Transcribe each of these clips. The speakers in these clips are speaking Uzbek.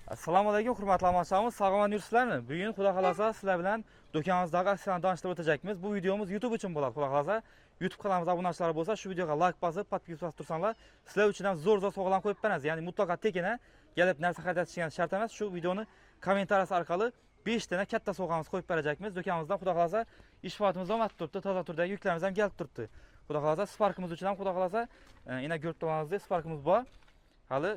Assalomu alaykum, hurmatli omonlarimiz, sog'lom yursizlarmi? Bugun Xudo xolasa sizlar bilan do'konimizdagi aksiyani tanishtirib o'tacakmiz. Bu videomiz YouTube uchun bo'ladi. Xudo xolasa YouTube kanalimizga obunachilar bo'lsa, shu videoga like bosib, podpiska bosib tursanlar, sizlar uchun ham zo'r sovg'alar qo'yib beramiz. Ya'ni mutlaqo tekina kelib narsa xarid etishgan shart emas. Shu videoni kommentariyasi orqali 5 dana katta sovg'amiz qo'yib berajakmiz. Do'konimizdan Xudo xolasa ish faoliyatimiz davom etib turibdi. Toza turdagi yuklarimiz ham kelib turibdi. Xudo xolasa Sparkimiz uchun ham Xudo xolasa ina ko'rib turganingizdek Sparkimiz bor. Hali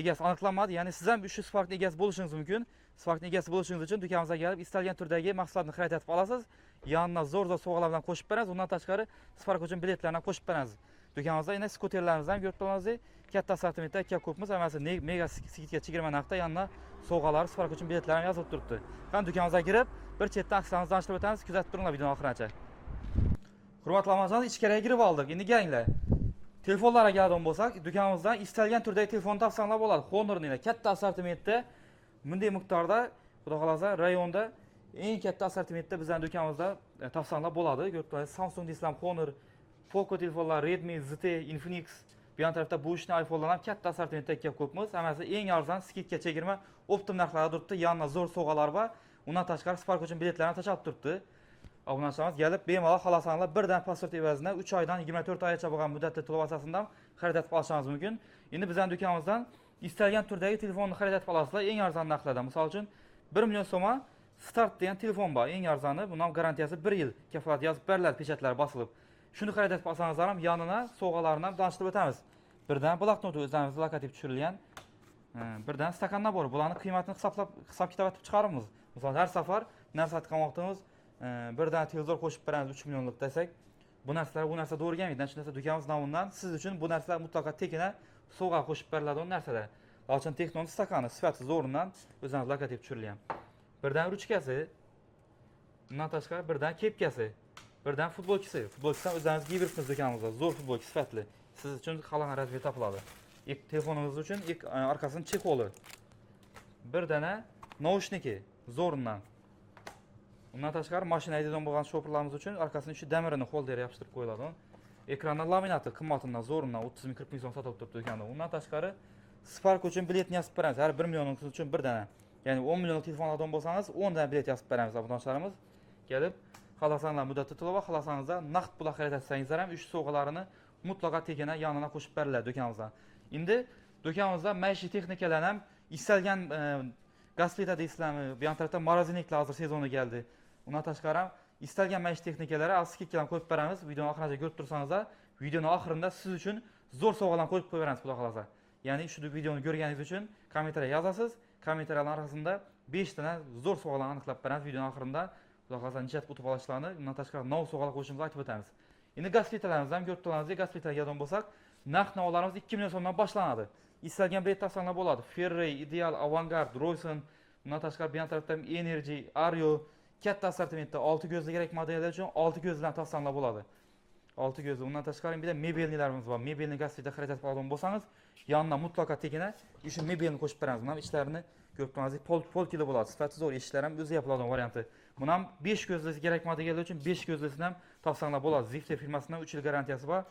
egasi aniqlanmadi. Ya'ni siz ham shu Sparkning egasi bo'lishingiz mumkin. Sparkning egasi bo'lishingiz uchun do'konimizga kelib istalgan turdagi mahsulotni xarid etib olasiz. Yonidan zo'r sovg'alar bilan qo'shib beramiz. Undan tashqari Spark uchun biletlarni ham qo'shib beramiz. Do'konimizda yana skuterlarimizni ham ko'rib turganingizdek, katta assortimentda ikki ko'pmiz. Hammasi mega skidka chegirma narxda, yanına sovg'alar, Spark uchun biletlar ham yozilib turibdi. Qani do'konimizga kirib, bir chetdan aksiyamizni tanishtirib o'tamiz. Kuzatib turinglar videoni oxirigacha. Hurmatli omonlar, ichkariga kirib oldik. Endi kelinglar. Telefonlarga keladigan bo'lsak, do'konimizdan istalgan turdagi telefon topsanglar bo'ladi. Honorning katta assortimentda, bunday miqdorda, xudo xolasa, rayonda eng katta assortimentda bizning do'konimizda topsanglar bo'ladi. Ko'rib turibsiz, Samsung Dislam, Honor, Poco telefonlar, Redmi, ZT, Infinix, bu yon tarafda bu ishni iPhone'lar ham katta assortimentda kelib ko'pmiz. Hammasi eng arzon, skidka chegirma, optim narxlarda turibdi. Yanına zo'r sovg'alar va undan tashqari Spark uchun biletlarni tashab turibdi. Obunachilarimiz kelib bemalol xohlasanlar birdan pasport evazidan 3 oydan 24 oygacha bo'lgan muddatli to'lov asosida xarid etib olishingiz mumkin. Endi bizning do'konimizdan istalgan turdagi telefonni xarid etib olasizlar eng arzon narxlarda. Misol uchun 1 million so'mga Start degan telefon bor, eng arzoni. Buning garantiyasi 1 yil kafolat yozib beriladi, pechatlar bosilib. Shuni xarid etib olsangizlar ham yonina sovg'alarni ham tanishtirib o'tamiz. Birdan bloknot o'zimiz logotip tushirilgan, birdan stakanlar bor. Bularning qiymatini hisob-kitob etib chiqaramiz. Misol har safar narsa sotganimiz birdan televizor qo'shib beramiz 3 millionlik desak, bu narsalar to'g'ri emas. Shu narsa do'konimiz nomidan siz uchun bu narsalar mutlaqo tekina sovg'a qo'shib beriladigan narsalar. Lochin Texnon stakani sifati zo'ridan o'zimiz logotip tushirilgan. Birdan ruchkasi, undan tashqari birdan kepkasi, birdan futbolkasi. Futbolkasidan o'zimiz giyibirmiz do'konimizda, zo'r futbolka sifatli. Siz uchun qalin razvet topiladi. Telefoningiz uchun orqasining chekoli. Bir dana naushniki zo'ridan. Undan tashqari mashina haydaydigan bo'lgan shoferlarimiz uchun orqasining shu damirini holderga yopishtirib qo'yiladi. Ekrandan laminati qimmatindan zo'ridan 30 ming 40 ming so'm sotib turibdi do'konda. Undan tashqari Spark uchun biletni yozib beramiz. Har 1 million uchun bir dana. Ya'ni 10 million telefon oladigan bo'lsangiz 10 dana bilet yozib beramiz obunachilarimiz. Kelib, xohlasangiz muddatli to'lov, xohlasangiz naqd pul xarid etsangizlar ham uch sovg'alarini mutlaqo tekina yonina qo'shib beriladi do'konimizdan. Endi do'konimizda maishiy texnikalar ham istalgan gaz plita deysizlarmi, bu yon tarafda moroziniklar hozir sezoni keldi. Undan tashqari istalgan maishiy texnikalari skidkadan qo'yib beramiz. Videoni oxirigacha ko'rib tursangiz, videoning oxirida siz uchun zo'r sovg'alar qo'yib qo'yamiz, xudo xolasa. Ya'ni shu videoni ko'rganingiz uchun kommentariya yozasiz. Kommentariyalar orasida 5 dana zo'r sovg'alarni aniqlab beramiz videoning oxirida. Xudo xolasa nichat o'tib olishlarini, undan tashqari nov sovg'alar qo'yishimizni aytib o'tamiz. Endi gaz plitalarimizni ham ko'rib turganingizda, gaz plitalarga keladigan bo'lsak, narx-navolarimiz 2 million so'mdan boshlanadi. Istalgan bilet topsanglar bo'ladi. Ferrari, Ideal, Avangard, Royson, undan tashqari bu yon tarafda Energy, Ario, katta assortimentda 6 ko'zli kerak modellar uchun 6 ko'zdan topsanglar bo'ladi. 6 ko'zli. Undan tashqari bir de mebelnilarimiz bor. Mebelni gaz plita xarid etib olgan bo'lsangiz, yonidan mutlaqo tekina shu mebelni qo'shib beramiz. Mana ichlarini ko'rib turganingizdek polkida bo'ladi. Sifati zo'r, eshiklar ham o'zi yapiladigan varianti. Buni ham 5 ko'zlisi kerak modellar uchun 5 ko'zlisini ham topsanglar bo'ladi. Zifte firmasidan 3 yil garantiyasi bor.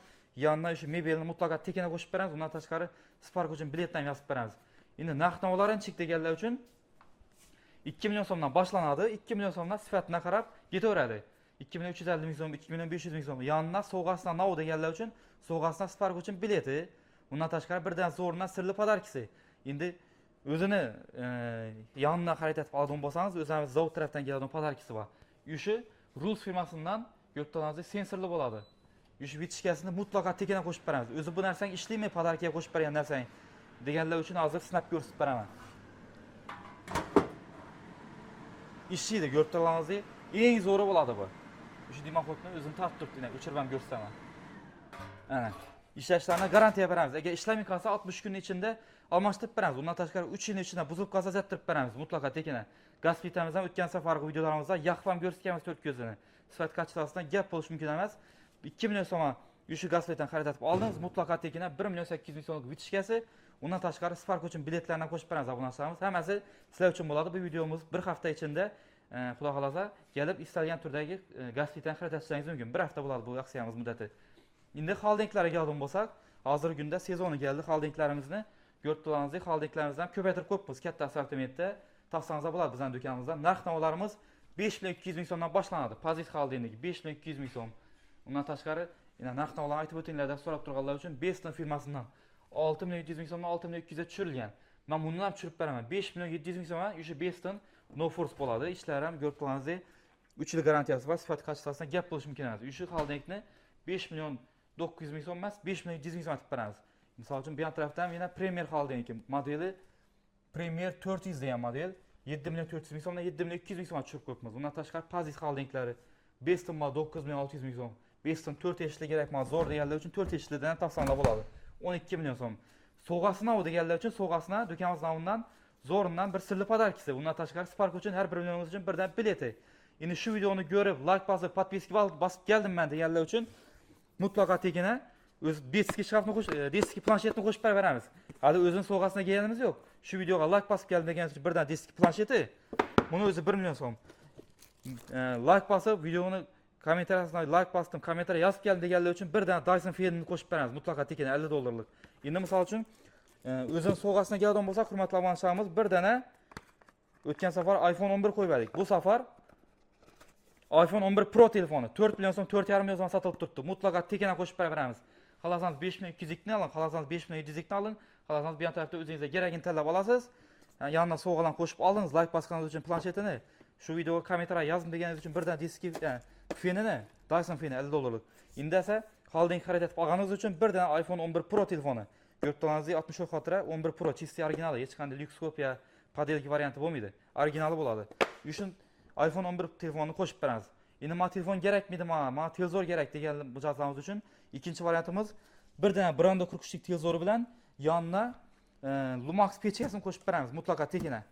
Yonidan shu mebelni mutlaqo tekina qo'shib beramiz. Undan tashqari Spark uchun biletdan yozib beramiz. Endi narx-navolarni chekdeganlar uchun 2 million so'mdan boshlanadi. 2 million so'mdan sifatini qarab ketaveradi. 2 million 350 ming so'm, 2 million 500 ming so'm. Yonidan sovg'asidan nav deganlar uchun sovg'asidan Spark uchun bileti, undan tashqari birdan zo'ridan sirli podarkisi. Endi o'zini yonidan xarid etib oladigan bo'lsangiz, o'zimiz zavod tarafdan keladigan podarkisi bor. Yushi Rules firmasidan ko'rib turganingizdek sensorli bo'ladi. Yushi bitishkasini mutlaqo tekina qo'shib beramiz. O'zi bu narsang ishlaymi, podarkiga qo'shib bergan narsang deganlar uchun hozir sinab ko'rsatib beraman. Ishlaydi, ko'rib turganingizdek, eng zo'ri bo'ladi bu. Shu dimoqotni o'zim tortib turibdi, o'chirib ham ko'rsataman. Ana, ishlashlarini garantiya beramiz. Agar ishlamay qolsa 60 kun ichida almashtirib beramiz. Undan tashqari 3 yil ichida buzilib qolsa zattirib beramiz, mutlaqo tekina. Gaz plitamiz ham o'tgan safargi videolarimizda yoqib ham ko'rsatganmiz 4 ko'zini. Sifat kachitasidan gap bo'lish mumkin emas. 2 million so'm shu gaz plitani xarid etib oldingiz, mutlaqo tekina 1 million 800 ming so'mlik bitishkasi. Undan tashqari Spark uchun biletlarni qo'shib beramiz obunachilarimiz. Hammasi sizlar uchun bo'ladi. Bu videomiz bir hafta ichida Xudo xolasa kelib istalgan turdagi gaz plitani xarid etishingiz mumkin. Bir hafta bo'ladi bu aksiyamiz muddati. Endi holdinglarga keladigan bo'lsak, hozirgi kunda sezoni keldi. Holdinglarimizni Görüp turganingizdek holdinglarimizdan ko'paytirib qo'yibmiz. Katta assortimentda topsangiz bo'ladi bizning do'konimizdan. Narx-navolarimiz 5.200 ming so'mdan boshlanadi. Pozit holdingniki 5.200 ming so'm. Undan tashqari, yana narx-navolarni aytib o'tinglar deb so'rab turganlar uchun Beston firmasidan 6.700 ming so'mdan 6.200 ga tushirilgan. Men buni ham tushirib beraman. 5.700 ming so'm o'sha Beston no force bo'ladi. Ishlar ham ko'rib turganingizdek 3 yil garantiyasi bor. Sifat kачествосidan gap bo'lishi mumkin emas. O'sha holdingni 5.900 ming so'm emas, 5.700 ming so'm aytib beramiz. Misol uchun bu yon tarafda ham yana Premier holdingniki modeli Premier 400 degan model 7.400 ming so'mdan 7.200 ming so'mga tushirib qo'yibmiz. Undan tashqari Pozit holdinglari Beston 9.600 ming so'm. Beston 4 eshikli kerak bo'lsa zo'r deganlar uchun 4 eshiklidan topsanlar bo'ladi. 12 million so'm. So'g'asini deganlar uchun so'g'asini do'konimiz nomidan zo'rindan bir sirli podarkisi. Undan tashqari Spark uchun har bir millionimiz uchun birdan bileti. Endi shu videoni ko'rib, like bosib, podpiska bosib keldim men deganlar uchun mutlaqo tekina o'z diski shkafni diski planshetni qo'shib beramiz. Hali o'zining so'g'asini kelganimiz yo'q. Shu videoga like bosib keldim deganingiz uchun birdan diski plansheti. Buni o'zi 1 million so'm. Like bosib, videoni kommentariyasidan like bosdim, kommentariy yozib keldim deganlar uchun birdan Dyson Fan'ini qo'shib beramiz. Mutlaqo tekina 50 dollarlik. Endi misol uchun o'zining so'g'asini kelgan bo'lsa, hurmatli abonentlarimiz, birdana o'tgan safar iPhone 11 qo'yib berdik. Bu safar iPhone 11 Pro telefoni 4 million so'm, 4,5 million so'm sotilib turibdi. Mutlaqo tekina qo'shib beramiz. Xalasangiz 5200 ni oling, xalasangiz 5700 ni oling, xalasangiz bu yon tarafda o'zingizga kerakini tanlab olasiz. Yanına so'g'alan qo'shib oldingiz, like bosganingiz uchun planshetini. Shu videoga kommentariy yozing deganingiz uchun birdan diski fenini, Dyson feni 50 dollarlik. Endi esa holding xarid etib olganingiz uchun birdan iPhone 11 Pro telefoni. Ko'rib turganingizdek 60 xotira 11 Pro chisti originali, hech qanday lyuks kopiya, podelka varianti bo'lmaydi. Originali bo'ladi. Uchun iPhone 11 telefonni qo'shib beramiz. Endi men telefon kerakmidi, men telzor kerak degan mijozlarimiz uchun ikkinchi variantimiz birdan Brando 43 lik telzori bilan yonina Lumax pechkasini qo'shib beramiz. Mutlaqo tekina.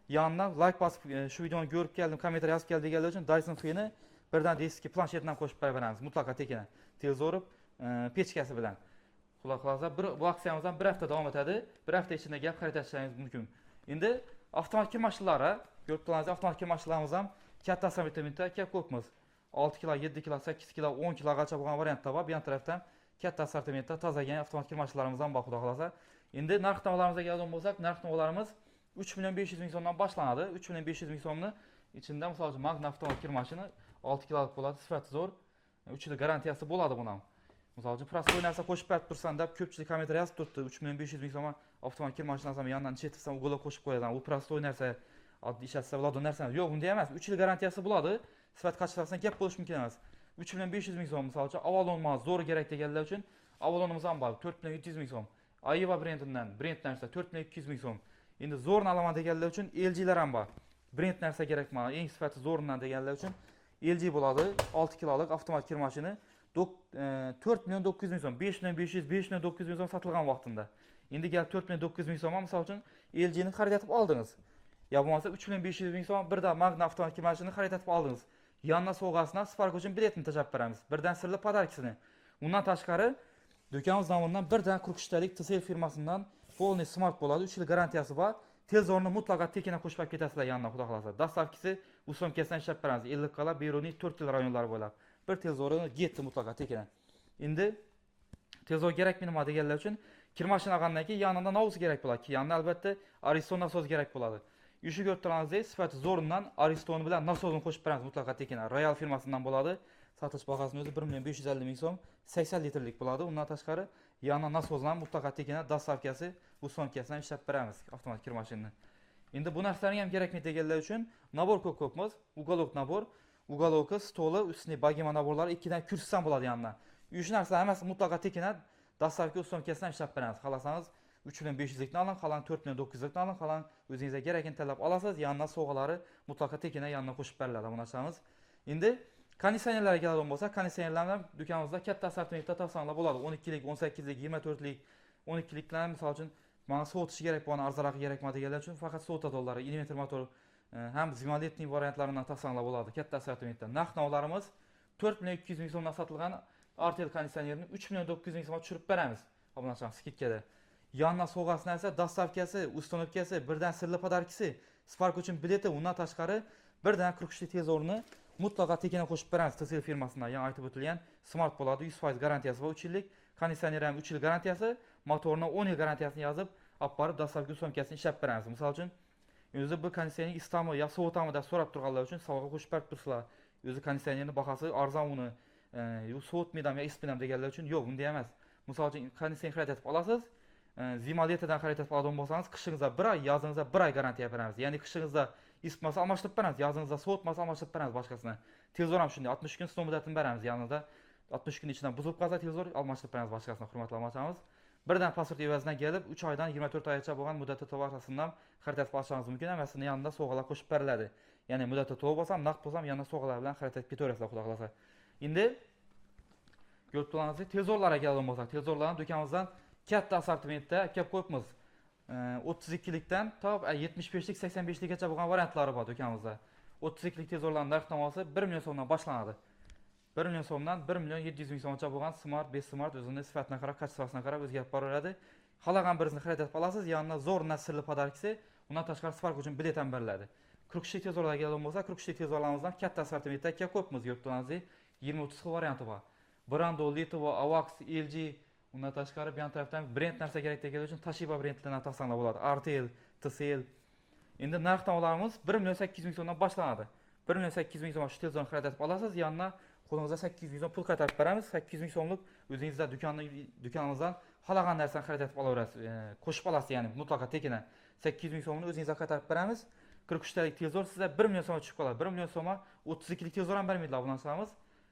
Yonina like bosib shu videoni ko'rib keldim, kommentariy yozib keldi deganlar uchun Dyson feni birdan diski planshetdan qo'shib beramiz. Mutlaqo tekina. Telzori pechkasi bilan. Xulosa bu aksiyamizdan bir hafta davom etadi. Bir hafta ichida gap xarid etishingiz mumkin. Endi avtomatik mashinalar, ko'rib turganingizdek avtomatik mashinalarimiz ham katta assortimentda kelib qo'yibmiz. 6 kg, 7 kg, 8 kg, 10 kg gacha bo'lgan variantlar bor. Bu yon tarafdan katta assortimentda tozagan avtomatik mashinalarimiz ham bor, xudo xolasa. Endi narx-navolarimizga keladigan bo'lsak, narx-navolarimiz 3.500 ming so'mdan boshlanadi. 3.500 ming so'mni ichida misol uchun Magna avtomatik mashina 6 kg bo'ladi, sifati zo'r. 3 yil garantiyasi bo'ladi buni ham. Misol uchun prostoy narsa qo'shib berib tursan deb ko'pchilik kommentariy yozib turibdi. 3.500 ming so'm avtomatik mashinasini yondan chetirsan, ugola qo'shib qo'yasan. U prostoy narsa, oddiy ishlatsa bo'ladi narsa. Yo'q, bunday emas. 3 yil garantiyasi bo'ladi. Sifat kачествосidan gap bo'lishi mumkin emas. 3.500 ming so'm misol uchun Avalon zo'r kerak deganlar uchun Avalonimiz ham bor. 4.700 ming so'm. Aiva brendidan, brend narsa 4.200 ming so'm. Endi zo'rni olaman deganlar uchun LG'lar ham bor. Brend narsa kerak mana, eng sifati zo'rundan deganlar uchun LG bo'ladi. 6 kilolik avtomatik mashina 4.900 ming so'm, 5.500, 5.900 ming so'm sotilgan vaqtida. Endi gal 4.900 ming so'm misol uchun LG'ni xarid etib oldingiz. Ya bo'lmasa 3.500 ming so'm birdan Magna avtomatik mashinani xarid etib oldingiz. Yanına so'g'asidan Spark uchun biletini tajab beramiz. Birdan sirli podarkisini. Undan tashqari do'konimiz nomidan birdan 43talik TCL firmasidan полный smart bo'ladi. 3 yil garantiyasi bor. Telzorni mutlaqo tekina qo'shib olib ketasizlar yanına, xudo xolasa. Dastavkisi u so'mkasidan ishlab beramiz. 50 kala Beruniy 4 yil rayonlari bo'ylab. Bir telzorini getdi mutlaqo tekina. Endi telzor kerakmi nima deganlar uchun kir mashina olgandan keyin yanında naus kerak bo'ladi. Yanında albatta Ariston nasos kerak bo'ladi. Yushi ko'rib turganingizdek, sifati zo'rindan Ariston bilan nasosini qo'shib beramiz mutlaqo tekina. Royal firmasidan bo'ladi. Sotish bahosini o'zi 1.550 ming so'm, 80 litrlik bo'ladi. Undan tashqari yana nasosdan mutlaqo tekina dastavkasi, bu so'mkasidan ishlab beramiz avtomatik kir mashinani. Endi bu narsalarga ham kerakmi deganlar uchun nabor ko'pmiz. Uголок nabor, uголоки, stoli, ustini bagima naborlari, ikkidan kursidan bo'ladi yanına. Uch narsa hammasi mutlaqo tekina dastavka so'mkasidan ishlab beramiz. Xalasangiz 3500 likni oling, qalan 4900 likni oling, qalan o'zingizga kerakini tanlab olasiz. Yanına so'g'alari mutlaqo tekina yanına qo'shib beriladi bu narsamiz. Endi konditsionerlarga keladigan bo'lsak, konditsionerlarni do'konimizda katta assortimentda topsanglar bo'ladi. 12 lik, 18 lik, 24 lik, 12 liklar misol uchun mana sovutishi kerak bo'lgan, arzonroq kerakmi deganlar uchun faqat sovutadonlari, inverter motor ham zimoletniy variantlaridan topsanglar bo'ladi katta assortimentda. Narx-navolarimiz 4.200 ming so'mdan sotilgan Artel konditsionerini 3.900 ming so'mga tushirib beramiz. Obunachilar skidkada. Yanına so'g'asidan esa dastavkasi, ustanovkasi, birdan sirli podarkisi, Spark uchun bileti, undan tashqari birdan 43 lik telzorni mutlaqo tekina qo'shib beramiz. TCL firmasidan yana aytib o'tilgan smart bo'ladi, 100% garantiyasi va 3 yillik, konditsioner ham 3 yil garantiyasi, motorni 10 yil garantiyasini yozib olib borib dastlabki so'mkasini ishlab beramiz. Misol uchun, o'zi bu konditsionerni isitami yo sovutami deb so'rab turganlar uchun savolga qo'shib berib tursizlar. O'zi konditsionerning bahasi arzon uni, sovutmaydam yo isitmaydam deganlar uchun yo'q, bunday emas. Misol uchun konditsioner xarid etib olasiz. Zima letadan xarid etib oladigan bo'lsangiz, qishingizda 1 oy, yozingizda 1 oy garantiya beramiz. Ya'ni qishingizda isitmasa almashtirib beramiz, yozingizda sovutmasa almashtirib beramiz boshqasini. Televizor ham shunday 60 kun sinov muddatini beramiz. Yanida 60 kun ichidan buzilib qolsa televizor almashtirib beramiz boshqasini, hurmatli obunachilarimiz. Birdan pasport evazidan kelib 3 oydan 24 oygacha bo'lgan muddatda to'lov asosida xarid etib olishingiz mumkin. Amasini yanında sovg'alar qo'shib beriladi. Ya'ni muddatda to'lov bo'lsam, naqd bo'lsam, yanında sovg'alar bilan xarid etib ketaverasizlar, xudo xolasa. Endi ko'rib turganingizdek, televizorlarga keladigan bo'lsak, televizorlarni do'konimizdan katta assortimentda kelib qo'yibmiz. 32likdan top 75lik, 85likgacha bo'lgan variantlari bor do'konimizda. 32lik televizorlarning narx-navosi 1 million so'mdan boshlanadi. 1 million so'mdan 1 million 700 ming so'mgacha bo'lgan smart, 5 smart o'zini sifatiga qarab, kachествосiga qarab o'zgarib boraveradi. Xohlagan biringizni xarid etib olasiz, yanına zo'r nasrli podarkisi, undan tashqari spark uchun bilet ham beriladi. 43lik televizorlarga keladigan bo'lsa, 43lik televizorlarimizdan katta assortimentda kelib qo'yibmiz. Yurtlarimizda 20-30 xil varianti bor. Brando, Litovo, Avax, LG, undan tashqari bu yon tarafdan brend narsa kerak degan uchun Toshiba brendlaridan topsanglar bo'ladi. RTL, TCL. Endi narx-navolarimiz 1 million 800 ming so'mdan boshlanadi. 1 million 800 ming so'm shu televizorni xarid etib olasiz, yanına qo'lingizda 800 ming so'm pul qaytarib beramiz. 800 ming so'mlik o'zingizda do'konimizdan xohlagan narsani xarid etib olaverasiz. Qo'shib olasiz, ya'ni mutlaqo tekina 800 ming so'mni o'zingizga qaytarib beramiz. 43 talik televizor sizga 1 million so'mga tushib qoladi. 1 million so'mga 32lik televizor ham bermaydilar obunachilarimiz.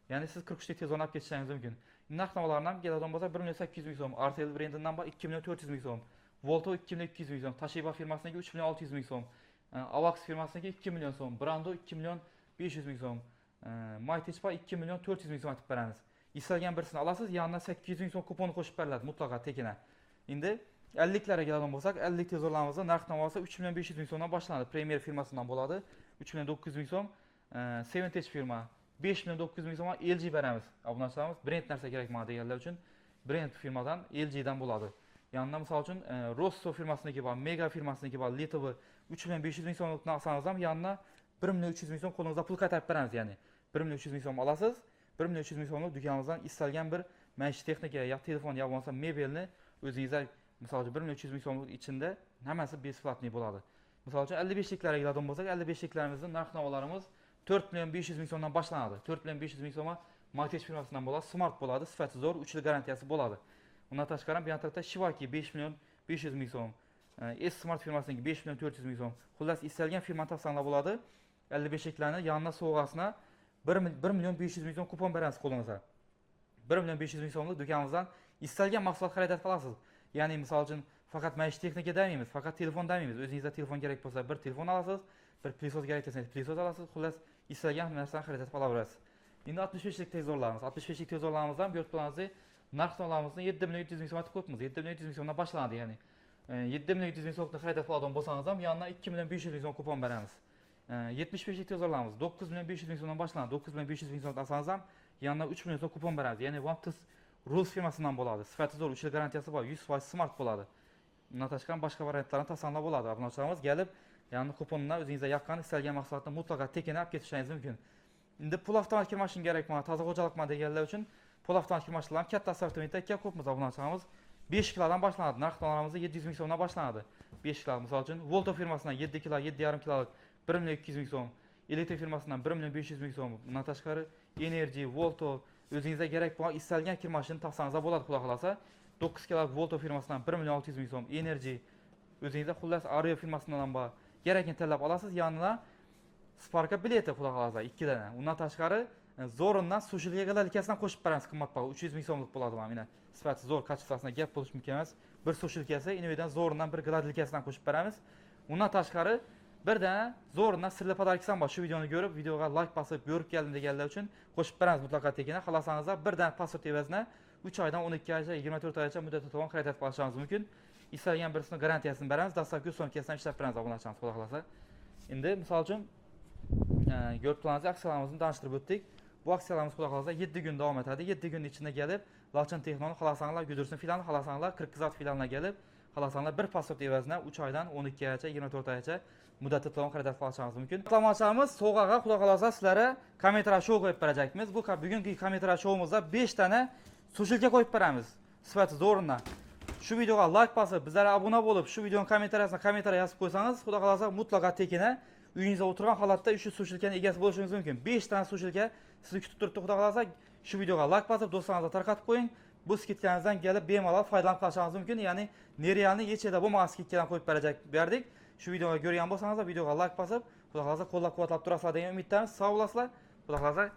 Ya'ni siz 43 lik televizorni olib ketishingiz mumkin. Narx-navolardan keladigan bo'lsa 1 million 800 ming so'm, RTL brendidan bor 2 million 400 ming so'm, Volto 2 million 200 ming so'm, Toshiba firmasiniki 3 million 600 ming so'm, Avax firmasiniki 2 million so'm, Brando 2 million 500 ming so'm, Mytechpa 2 million 400 ming so'm aytib beramiz. Istalgan birisini olasiz, yanına 800 ming so'm kupon qo'shib beriladi mutlaqo tekina. Endi 50liklarga keladigan bo'lsak, 50lik televizorlarimizda narx-navosi 3 million 500 ming so'mdan boshlanadi. Premier firmasidan bo'ladi. 3 million 900 ming so'm, Seventage firma 5 million 900 ming so'mga LG beramiz. Obunachilarimiz brend narsa kerak mana deganlar uchun brend firmadan LGdan bo'ladi. Yanında misol uchun Rosso firmasiniki bor, Mega firmasiniki bor, Litovo 3 million 500 ming so'mlikni olsangiz ham yanına 1 million 300 ming so'm qo'lingizda pul qaytarib beramiz, ya'ni 1 million 300 ming so'm olasiz. 1 million 300 ming so'mlik do'konimizdan istalgan bir maishiy texnika, yo telefon, yo bo'lmasa mebelni o'zingizga misol uchun 1 million 300 ming so'mlik ichida hammasi besplatniy bo'ladi. Misol uchun 55liklarga keladigan bo'lsak, 55liklarimizning narx-navolarimiz 4 million 500 ming so'mdan boshlanadi. 4 million 500 ming so'mga Mytech firmasidan bo'ladi, smart bo'ladi, sifati zo'r, 3 yil garantiyasi bo'ladi. Undan tashqari bu yon tarafda Shivaki 5 million 500 ming so'm, S Smart firmasiniki 5 million 400 ming so'm. Xullas istalgan firmani topsanglar bo'ladi. 55liklarni yanına sovg'asina 1 million 500 ming so'm kupon beramiz qo'lingizga. 1 million 500 ming so'mlik do'konimizdan istalgan mahsulot xarid etib olasiz. Ya'ni misol uchun faqat maishiy texnika demaymiz, faqat telefon demaymiz. O'zingizga telefon kerak bo'lsa, bir telefon olasiz, bir plisot kerak desa, plisot olasiz. Xullas istalgan narsani xarid etib olaverasiz. Endi 65lik televizorlarimiz, 65lik televizorlarimizdan bu yerda narx-navolarimizni 7 million 700 ming so'm aytib qo'yibmiz. 7 million 700 ming so'mdan boshlanadi, ya'ni 7 million 700 ming so'mni xarid etib oladigan bo'lsangiz ham yanına 2 million 500 ming so'm kupon beramiz. 75lik televizorlarimiz 9 million 500 ming so'mdan boshlanadi. 9 million 500 ming so'm olsangiz ham yanına 3 million so'm kupon beramiz. Ya'ni OnePlus Rules firmasidan bo'ladi. Sifati zo'r, 3 yil garantiyasi bor, 100% smart bo'ladi. Bundan tashqari boshqa variantlarni topsanglar bo'ladi. Obunachilarimiz kelib, ya'ni kupondan o'zingizga yoqqan istalgan mahsulotni mutlaqo tekina olib ketishingiz mumkin. Endi pul avtomatik mashin kerakmi, toza xo'jalikmi deganlar uchun pul avtomatik mashinlar ham katta assortimentda kelib qo'yibmiz. Obunachilarimiz 5 kilodan boshlanadi. Narx-navolarimiz 700 ming so'mdan boshlanadi. 5 kilo, misol uchun Volto firmasidan 7 kilo, 7,5 kilolik 1 million 200 ming so'm, Elektr firmasidan 1 million 500 ming so'm. Bundan tashqari Energy, Volto o'zingizga kerak bo'lgan istalgan kir mashinani topsangiz bo'ladi, xudo xolasa. 9 kilolik Volto firmasidan 1 million 600 ming so'm, Energy o'zingizga xullas Ario firmasidan ham bor. Kerakini tanlab olasiz, yanına Spark'a bileti xudo xolasa 2 dana. Undan tashqari zo'rindan sushilga galalikasidan qo'shib beramiz, qimmatbaho 300 ming so'mlik bo'ladi mana. Sifati zo'r, kachествосiga gap bo'lish mumkin emas. Bir sushilkasi, inovidan zo'rindan bir galalikasidan qo'shib beramiz. Undan tashqari birdan zo'rindan sirli podarkasi ham bor. Shu videoni ko'rib, videoga like bosib, ko'rib keldim deganlar uchun qo'shib beramiz mutlaqo tekina. Xohlasangiz birdan pasport evaziga 3 oydan 12 oygacha, 24 oygacha muddatda to'lov xarid etib olishingiz mumkin. Istalgan birisini garantiyasini beramiz, dastlabki so'mkasidan ishlab beramiz obunachilarimiz, xudo xolasa. Endi misol uchun ko'rib turganingizdek aksiyalarimizni tanishtirib o'tdik. Bu aksiyalarimiz xudo xolasa 7 kun davom etadi. 7 kun ichida kelib, Lochin Texnoni xohlasangiz Gudursin filani, xohlasangiz 40 filaniga kelib, xohlasangiz bir pasport evaziga 3 oydan 12 oygacha, 24 oygacha muddatda to'lov xarid etib olishingiz mumkin. Reklamachilarimiz sovg'aga xudo xolasa sizlarga kommentariy shou qo'yib berajakmiz. Bu bugungi kommentariy shoumizda 5 dana sushilka qo'yib beramiz. Sifati zo'rindan. Şu videoga like basıp, bizlere abone bolup, şu videonun kommentariy yazıp koysanız, Xudo kalasa mutlaka tekine uyingizda o'tirgan holatda 3 suv shilkani egasi bo'lishingiz mumkin. 5 tane suv shilka sizni kutib turibdi. Xudo kalasa şu videoga like basıp, do'stlaringizga tarqatib qo'ying. Bu skidkangizdan kelib bemalol foydalanib qolishingiz mumkin. Ya'ni nerealni hechida bo'lmagan skidkadan qo'yib berdik. Şu videoga ko'rgan bo'lsangiz, videoga like basıp, Xudo kalasa qo'llab-quvvatlab turasizlar degan umiddamiz. Sog' bo'lasizlar. Xudo kalasa